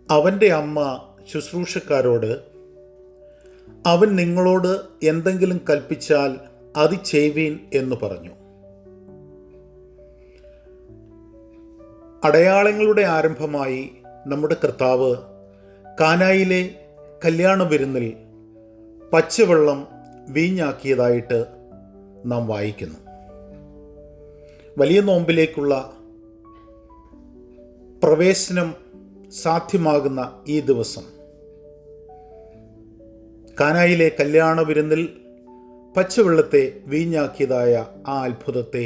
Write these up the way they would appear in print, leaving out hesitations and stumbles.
അവൻ്റെ അമ്മ ശുശ്രൂഷക്കാരോട്, അവൻ നിങ്ങളോട് എന്തെങ്കിലും കൽപ്പിച്ചാൽ അത് ചെയ്വീൻ എന്ന് പറഞ്ഞു. അടയാളങ്ങളുടെ ആരംഭമായി നമ്മുടെ കർത്താവ് കാനായിലെ കല്യാണ വിരുന്നിൽ പച്ചവെള്ളം വീഞ്ഞാക്കിയതായിട്ട് നാം വായിക്കുന്നു. വലിയ നോമ്പിലേക്കുള്ള പ്രവേശനം സാധ്യമാകുന്ന ഈ ദിവസം കാനായിലെ കല്യാണ വിരുന്നിൽ പച്ചവെള്ളത്തെ വീഞ്ഞാക്കിയതായ ആ അത്ഭുതത്തെ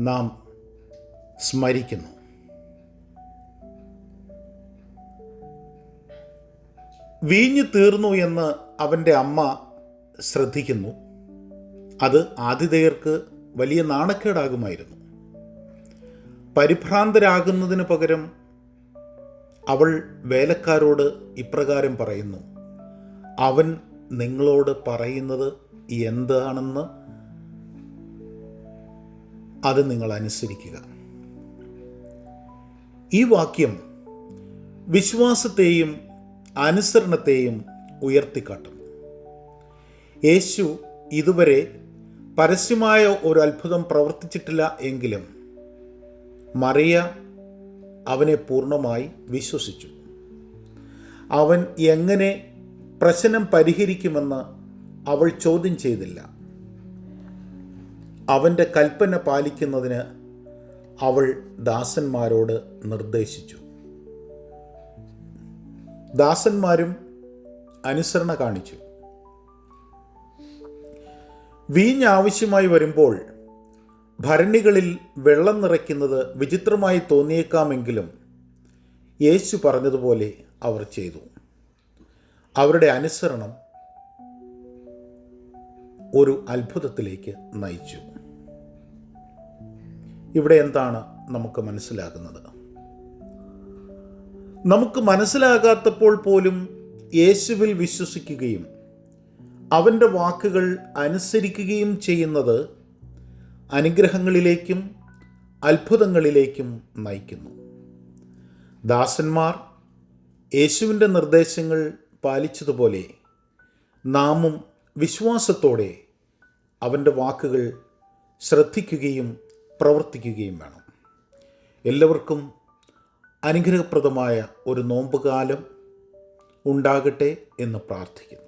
നാം സ്മരിക്കുന്നു. വീഞ്ഞ് തീർന്നു എന്ന് അവൻ്റെ അമ്മ ശ്രദ്ധിക്കുന്നു. അത് ആതിഥേയർക്ക് വലിയ നാണക്കേടാകുമായിരുന്നു. പരിഭ്രാന്തരാകുന്നതിന് പകരം അവൾ വേലക്കാരോട് ഇപ്രകാരം പറയുന്നു: അവൻ നിങ്ങളോട് പറയുന്നത് എന്താണെന്ന് അത് നിങ്ങൾ അനുസരിക്കുക. ഈ വാക്യം വിശ്വാസത്തെയും അനുസരണത്തെയും ഉയർത്തിക്കാട്ടും. യേശു ഇതുവരെ പരസ്യമായ ഒരു അത്ഭുതം പ്രവർത്തിച്ചിട്ടില്ല എങ്കിലും മറിയ അവനെ പൂർണ്ണമായി വിശ്വസിച്ചു. അവൻ എങ്ങനെ പ്രശ്നം പരിഹരിക്കുമെന്ന് അവൾ ചോദ്യം ചെയ്തില്ല. അവൻ്റെ കൽപ്പന പാലിക്കുന്നതിന് അവൾ ദാസന്മാരോട് നിർദ്ദേശിച്ചു. ദാസന്മാരും അനുസരണ കാണിച്ചു. വീഞ്ഞ് ആവശ്യമായി വരുമ്പോൾ ഭരണികളിൽ വെള്ളം നിറയ്ക്കുന്നത് വിചിത്രമായി തോന്നിയേക്കാമെങ്കിലും യേശു പറഞ്ഞതുപോലെ അവർ ചെയ്തു. അവരുടെ അനുസരണം ഒരു അത്ഭുതത്തിലേക്ക് നയിച്ചു. ഇവിടെ എന്താണ് നമുക്ക് മനസ്സിലാകുന്നത്? നമുക്ക് മനസ്സിലാകാത്തപ്പോൾ പോലും യേശുവിൽ വിശ്വസിക്കുകയും അവൻ്റെ വാക്കുകൾ അനുസരിക്കുകയും ചെയ്യുന്നത് അനുഗ്രഹങ്ങളിലേക്കും അത്ഭുതങ്ങളിലേക്കും നയിക്കുന്നു. ദാസന്മാർ യേശുവിൻ്റെ നിർദ്ദേശങ്ങൾ പാലിച്ചതുപോലെ നാമും വിശ്വാസത്തോടെ അവൻ്റെ വാക്കുകൾ ശ്രദ്ധിക്കുകയും പ്രവർത്തിക്കുകയും വേണം. എല്ലാവർക്കും അനുഗ്രഹപ്രദമായ ഒരു നോമ്പുകാലം ഉണ്ടാകട്ടെ എന്ന് പ്രാർത്ഥിക്കുന്നു.